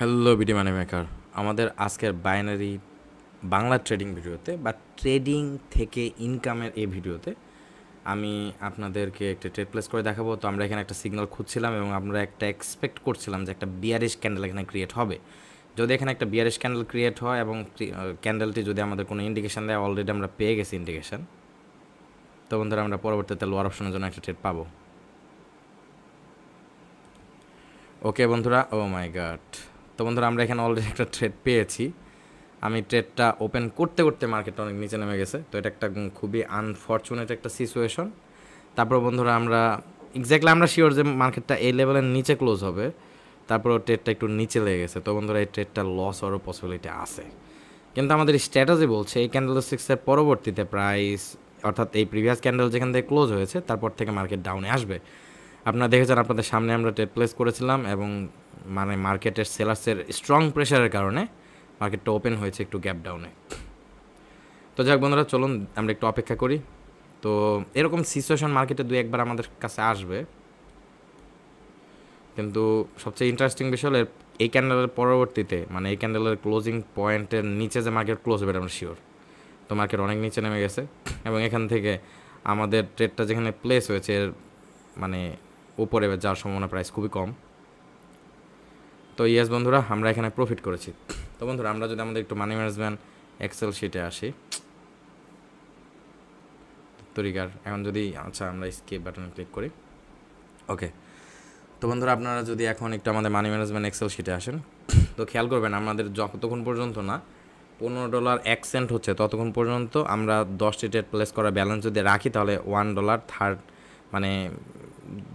Hello BD মানি maker, আমাদের আজকের binary Bangla trading ভিডিওতে বা ট্রেডিং থেকে ইনকামের এই ভিডিওতে আমি আপনাদেরকে একটা ট্রেড প্লেস করে দেখাবো। তো আমরা এখানে একটা সিগন্যাল খুঁজছিলাম এবং আমরা একটা এক্সপেক্ট করছিলাম যে একটা বিয়ারিশ ক্যান্ডেল এখানে ক্রিয়েট হবে। যদি এখানে একটা বিয়ারিশ ক্যান্ডেল ক্রিয়েট হয় এবং ক্যান্ডেলটি যদি আমাদের কোনো ইন্ডিকেশান দেয়, অলরেডি আমরা পেয়ে গেছি ইন্ডিকেশান, তো বন্ধুরা আমরা পরবর্তীতে লোয়ার অপশনের জন্য একটা ট্রেড পাবো। ওকে বন্ধুরা, ও মাই গড, তো বন্ধুরা আমরা এখানে অলরেডি একটা ট্রেড পেয়েছি। আমি ট্রেডটা ওপেন করতে করতে মার্কেটটা অনেক নিচে নেমে গেছে, তো এটা একটা খুবই আনফর্চুনেট একটা সিচুয়েশন। তারপর বন্ধুরা আমরা এক্স্যাক্টলি আমরা শিওর যে মার্কেটটা এই লেভেলের নিচে ক্লোজ হবে, তারপর ট্রেডটা একটু নিচে লেগে গেছে। তো বন্ধুরা এই ট্রেডটা লস হওয়ারও পসিবিলিটি আছে, কিন্তু আমাদের স্ট্র্যাটেজি বলছে এই ক্যান্ডেলস্টিক্সের পরবর্তীতে প্রাইস, অর্থাৎ এই প্রিভিয়াস ক্যান্ডেল যেখান থেকে ক্লোজ হয়েছে তারপর থেকে মার্কেট ডাউনে আসবে। আপনারা দেখেছেন, আপনাদের সামনে আমরা ট্রেড প্লেস করেছিলাম এবং মানে মার্কেটের সেলার্সের স্ট্রং প্রেশারের কারণে মার্কেটটা ওপেন হয়েছে একটু গ্যাপ ডাউনে। তো যাক বন্ধুরা, চলুন আমরা একটু অপেক্ষা করি। তো এরকম সিচুয়েশন মার্কেটে দুই একবার আমাদের কাছে আসবে, কিন্তু সবচেয়ে ইন্টারেস্টিং বিষয় হলো এই ক্যান্ডেলের পরবর্তীতে, মানে এই ক্যান্ডেলের ক্লোজিং পয়েন্টের নিচে যে মার্কেট ক্লোজ হবে আমরা শিওর। তো মার্কেট অনেক নিচে নেমে গেছে এবং এখান থেকে আমাদের ট্রেডটা যেখানে প্লেস হয়েছে এর মানে উপরে যাওয়ার সম্ভাবনা প্রাইস খুবই কম। তো ইয়েস বন্ধুরা, আমরা এখানে প্রফিট করেছি। তো বন্ধুরা আমরা যদি আমাদের একটু মানি ম্যানেজমেন্ট এক্সেল শিটে আসি তরিকার, এখন যদি আচ্ছা আমরা স্কেপ বাটনে ক্লিক করি। ওকে, তো বন্ধুরা আপনারা যদি এখন একটু আমাদের মানি ম্যানেজমেন্ট এক্সেল শিটে আসেন, তো খেয়াল করবেন আমাদের যতক্ষণ পর্যন্ত না $15 1 সেন্ট হচ্ছে ততক্ষণ পর্যন্ত আমরা 10টি ট্রেড প্লেস করা ব্যালেন্স যদি রাখি, তাহলে $1 মানে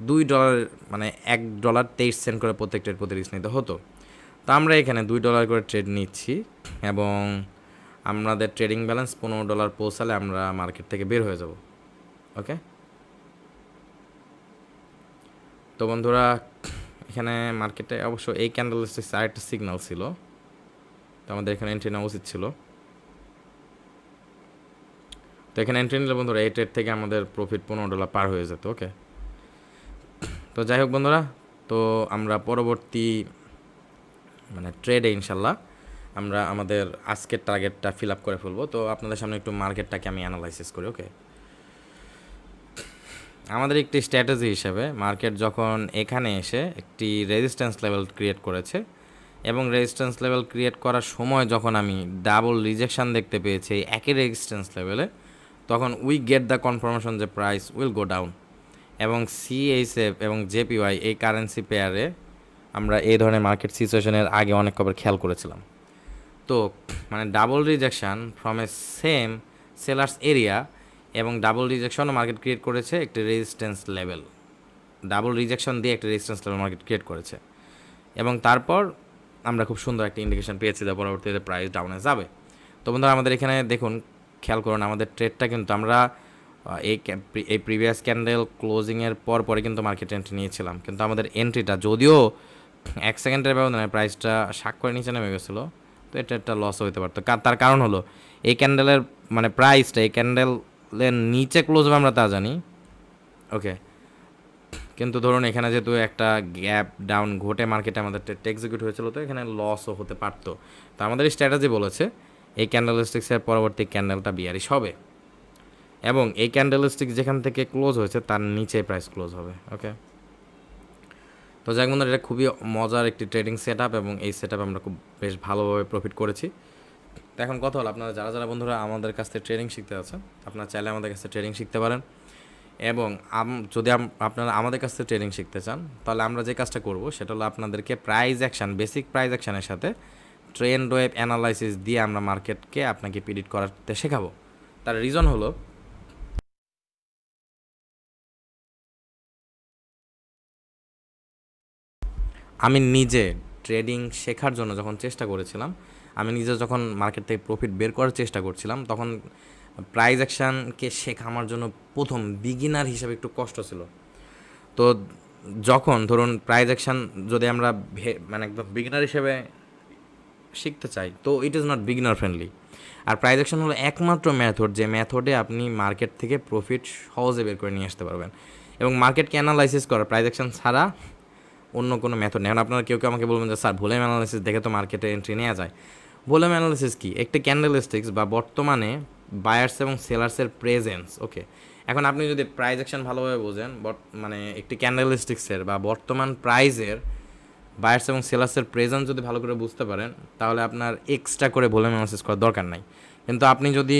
$2 মানে $1.23 করে প্রত্যেক ট্রেড প্রতি রিস্ক নিতে হতো। তো আমরা এখানে $2 করে ট্রেড নিচ্ছি এবং আমাদের ট্রেডিং ব্যালেন্স $15 পৌঁছালে আমরা মার্কেট থেকে বের হয়ে যাব। ওকে, তো বন্ধুরা এখানে মার্কেটে অবশ্য এই ক্যান্ডেলস্টিক্স আরেকটা সিগন্যাল ছিল, তো আমাদের এখানে এন্ট্রি নেওয়া উচিত ছিল। তো এখানে এন্ট্রি নিলে বন্ধুরা এই ট্রেড থেকে আমাদের প্রফিট $15 পার হয়ে যেত। ওকে, তো যাই হোক বন্ধুরা, তো আমরা পরবর্তী মানে ট্রেডে ইনশাল্লাহ আমরা আমাদের আজকের টার্গেটটা ফিল আপ করে ফেলবো। তো আপনাদের সামনে একটু মার্কেটটাকে আমি অ্যানালাইসিস করি। ওকে, আমাদের একটি স্ট্র্যাটেজি হিসেবে মার্কেট যখন এখানে এসে একটি রেজিস্ট্যান্স লেভেল ক্রিয়েট করেছে এবং রেজিস্ট্যান্স লেভেল ক্রিয়েট করার সময় যখন আমি ডাবল রিজেকশান দেখতে পেয়েছি একই রেজিস্ট্যান্স লেভেলে, তখন উই গেট দ্য কনফার্মেশন যে প্রাইস উইল গো ডাউন। এবং সিএইচএফ এবং জেপিওয়াই এই কারেন্সি পেয়ারে আমরা এই ধরনের মার্কেট সিচুয়েশনের আগে অনেক কবার খেয়াল করেছিলাম। তো মানে double rejection from a same sellers area এবং ডাবল রিজেকশনও মার্কেট ক্রিয়েট করেছে একটি রেজিস্ট্যান্স লেভেল, ডাবল রিজেকশন দিয়ে একটা রেজিস্ট্যান্স লেভেল মার্কেট ক্রিয়েট করেছে এবং তারপর আমরা খুব সুন্দর একটা ইন্ডিকেশন পেয়েছি যা পরবর্তীতে প্রাইস ডাউনে যাবে। তো বন্ধুরা আমাদের এখানে দেখুন, খেয়াল করুন আমাদের ট্রেডটা কিন্তু আমরা এই প্রিভিয়াস ক্যান্ডেল ক্লোজিংয়ের পরে কিন্তু মার্কেট এন্ট্রি নিয়েছিলাম, কিন্তু আমাদের এন্ট্রিটা যদিও 1 সেকেন্ডের ব্যবধানে প্রাইসটা করে নিচে নেমে গেছিলো, তো এটা একটা লস হতে পারতো। তার কারণ হলো এই ক্যান্ডেলের মানে প্রাইসটা এই ক্যান্ডেলের নিচে ক্লোজ হবে আমরা তা জানি। ওকে, কিন্তু ধরুন এখানে যেহেতু একটা গ্যাপ ডাউন ঘটে মার্কেটে আমাদের ট্রেডটা এক্সিকিউট হয়েছিল, তো এখানে লসও হতে পারতো। তো আমাদের স্ট্র্যাটেজি বলেছে এই ক্যান্ডেলস্টিক্সের পরবর্তী ক্যান্ডেলটা বিয়ারিশ হবে এবং এই ক্যান্ডেলস্টিক যেখান থেকে ক্লোজ হয়েছে তার নিচে প্রাইস ক্লোজ হবে। ওকে, তো যাক বন্ধুরা, এটা খুবই মজার একটি ট্রেডিং সেট আপ এবং এই সেট আপ আমরা খুব বেশ ভালোভাবে প্রফিট করেছি। তো এখন কথা হলো, আপনারা যারা বন্ধুরা আমাদের কাছ থেকে ট্রেডিং শিখতে আছেন, আপনারা চাইলে আমাদের কাছে ট্রেডিং শিখতে পারেন এবং যদি আপনারা আমাদের কাছ থেকে ট্রেডিং শিখতে চান, তাহলে আমরা যে কাজটা করব সেটা হলো আপনাদেরকে প্রাইস অ্যাকশান, বেসিক প্রাইস অ্যাকশানের সাথে ট্রেন্ড ওয়েভ অ্যানালাইসিস দিয়ে আমরা মার্কেটকে আপনাকে প্রেডিক্ট করতে শেখাবো। তার রিজন হলো আমি নিজে ট্রেডিং শেখার জন্য যখন চেষ্টা করেছিলাম, আমি নিজে যখন মার্কেট থেকে প্রফিট বের করার চেষ্টা করছিলাম, তখন প্রাইস অ্যাকশানকে শেখা আমার জন্য প্রথম বিগিনার হিসেবে একটু কষ্ট ছিল। তো যখন ধরুন প্রাইস অ্যাকশান যদি আমরা মানে একদম বিগিনার হিসেবে শিখতে চাই, তো it is not beginner friendly. আর প্রাইস অ্যাকশন হলো একমাত্র মেথড যে মেথডে আপনি মার্কেট থেকে প্রফিট সহজে বের করে নিয়ে আসতে পারবেন এবং মার্কেটকে অ্যানালাইসিস করা প্রাইস অ্যাকশন ছাড়া অন্য কোনো মেথড নেই। এখন আপনারা কেউ কেউ আমাকে বলবেন যে স্যার ভলিউম অ্যানালাইসিস দেখে তো মার্কেটে এন্ট্রি নেওয়া যায়। ভলিউম অ্যানালাইসিস কি? একটি ক্যান্ডেলস্টিক্স বা বর্তমানে বায়ার্স এবং সেলার্সের প্রেজেন্স। ওকে, এখন আপনি যদি প্রাইস অ্যাকশন ভালোভাবে বোঝেন, মানে একটি ক্যান্ডেলস্টিক্সের বা বর্তমান প্রাইজের বায়ার্স এবং সেলার্সের প্রেজেন্স যদি ভালো করে বুঝতে পারেন, তাহলে আপনার এক্সট্রা করে ভলিউম অ্যানালাইসিস করার দরকার নাই। কিন্তু আপনি যদি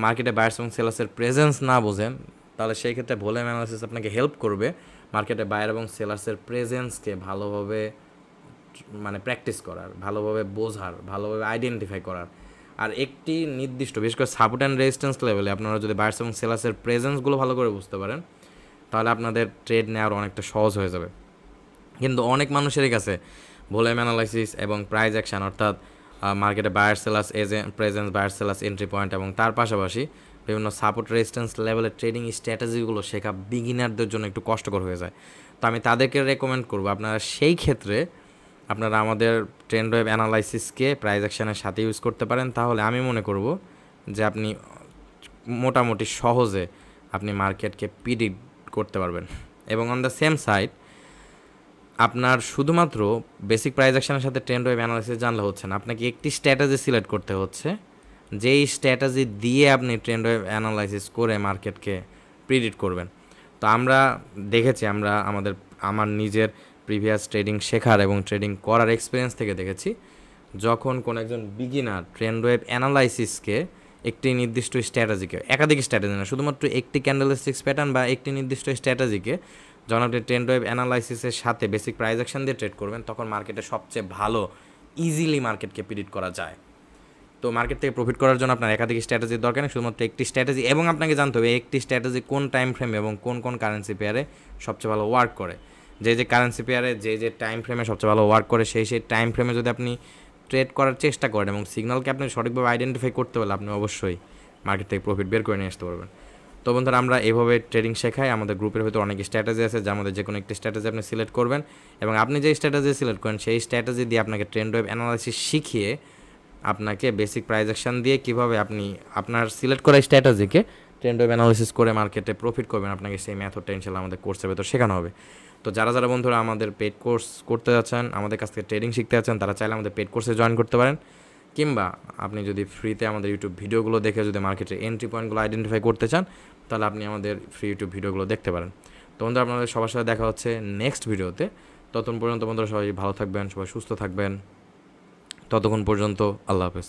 মার্কেটে বায়ার্স এবং সেলার্সের প্রেজেন্স না বোঝেন, তাহলে সেই ক্ষেত্রে ভলিউম অ্যানালাইসিস আপনাকে হেল্প করবে মার্কেটে বায়ার এবং সেলার্সের প্রেজেন্সকে ভালোভাবে মানে প্র্যাকটিস করার, ভালোভাবে বোঝার, ভালোভাবে আইডেন্টিফাই করার। আর একটি নির্দিষ্ট বিশেষ করে সাপোর্ট অ্যান্ড রেজিস্ট্যান্স লেভেলে আপনারা যদি বায়ার্স এবং সেলার্সের প্রেজেন্সগুলো ভালো করে বুঝতে পারেন, তাহলে আপনাদের ট্রেড নেওয়ার অনেকটা সহজ হয়ে যাবে। কিন্তু অনেক মানুষেরই কাছে ভলিউম অ্যানালাইসিস এবং প্রাইস অ্যাকশন, অর্থাৎ মার্কেটে buyer sellers presence, buyer sellers entry point এবং তার পাশাপাশি বিভিন্ন সাপোর্ট রেজিস্ট্যান্স লেভেলের ট্রেডিং স্ট্র্যাটেজিগুলো শেখা বিগিনারদের জন্য একটু কষ্টকর হয়ে যায়। তো আমি তাদেরকে রেকমেন্ড করবো আপনারা সেই ক্ষেত্রে আপনারা আমাদের ট্রেন্ড ওয়েভ অ্যানালাইসিসকে প্রাইস অ্যাকশনের সাথে ইউজ করতে পারেন। তাহলে আমি মনে করব যে আপনি মোটামুটি সহজে আপনি মার্কেটকে প্রিডিক্ট করতে পারবেন। এবং অন দ্য সেম সাইড আপনার শুধুমাত্র বেসিক প্রাইস অ্যাকশনের সাথে ট্রেন্ড ওয়েভ অ্যানালাইসিস জানলে হচ্ছে না, আপনাকে একটি স্ট্র্যাটেজি সিলেক্ট করতে হচ্ছে, যেই স্ট্র্যাটেজি দিয়ে আপনি ট্রেন্ড ওয়েভ অ্যানালাইসিস করে মার্কেটকে প্রিডিক্ট করবেন। তো আমরা দেখেছি, আমার নিজের প্রিভিয়াস ট্রেডিং শেখার এবং ট্রেডিং করার এক্সপিরিয়েন্স থেকে দেখেছি, যখন কোনো একজন বিগিনার ট্রেন্ড ওয়েভ অ্যানালাইসিসকে একটি নির্দিষ্ট স্ট্র্যাটেজিকে, একাধিক স্ট্র্যাটেজি না, শুধুমাত্র একটি ক্যান্ডেলস্টিক্স প্যাটার্ন বা একটি নির্দিষ্ট স্ট্র্যাটেজিকে যখন আপনি ট্রেন্ড ওয়েভ অ্যানালাইসিসের সাথে বেসিক প্রাইস অ্যাকশন দিয়ে ট্রেড করবেন, তখন মার্কেটে সবচেয়ে ভালো ইজিলি মার্কেটকে প্রিডিক্ট করা যায়। তো মার্কেট থেকে প্রফিট করার জন্য আপনার একাধিক স্ট্র্যাটেজির দরকার নেই, শুধুমাত্র একটি স্ট্র্যাটেজি। এবং আপনাকে জানতে হবে একটি স্ট্র্যাটেজি কোন টাইম ফ্রেমে এবং কোন কোন কারেন্সি পেয়ারে সবচেয়ে ভালো ওয়ার্ক করে। যে কারেন্সি পেয়ারে যে টাইম ফ্রেমে সবচেয়ে ভালো ওয়ার্ক করে, সেই টাইম ফ্রেমে যদি আপনি ট্রেড করার চেষ্টা করেন এবং সিগন্যালকে আপনি সঠিকভাবে আইডেন্টিফাই করতে পারলে, আপনি অবশ্যই মার্কেট থেকে প্রফিট বের করে নিয়ে আসতে পারবেন। তো বন্ধুরা, আমরা এভাবে ট্রেডিং শেখাই। আমাদের গ্রুপের ভিতরে অনেক স্ট্র্যাটেজি আছে, যার মধ্যে যে কোনো একটি স্ট্র্যাটেজি আপনি সিলেক্ট করবেন এবং আপনি যে স্ট্র্যাটেজি সিলেক্ট করেন সেই স্ট্র্যাটেজি দিয়ে আপনাকে ট্রেন্ড ওয়েভ অ্যানালাইসিস শিখিয়ে আপনাকে বেসিক প্রাইস অ্যাকশন দিয়ে কীভাবে আপনি আপনার সিলেক্ট করা স্ট্র্যাটেজিকে ট্রেন্ড ওয়েভ অ্যানালাইসিস করে মার্কেটে প্রফিট করবেন, আপনাকে সেই মেথডটা ইনশাআল্লাহ আমাদের কোর্সের ভেতর শেখানো হবে। তো যারা যারা বন্ধুরা আমাদের পেড কোর্স করতে যাচ্ছেন, আমাদের কাছ থেকে ট্রেডিং শিখতে যাচ্ছেন, তারা চাইলে আমাদের পেড কোর্সে জয়েন করতে পারেন। কিংবা আপনি যদি ফ্রিতে আমাদের ইউটিউব ভিডিওগুলো দেখে যদি মার্কেটের এন্ট্রি পয়েন্টগুলো আইডেন্টিফাই করতে চান, তাহলে আপনি আমাদের ফ্রি ইউটিউব ভিডিওগুলো দেখতে পারেন। তো বন্ধুরা, আপনাদের সবার সাথে দেখা হচ্ছে নেক্সট ভিডিওতে। ততক্ষণ পর্যন্ত বন্ধুরা সবাই ভালো থাকবেন, সবাই সুস্থ থাকবেন। ততক্ষণ পর্যন্ত আল্লাহ হাফেজ।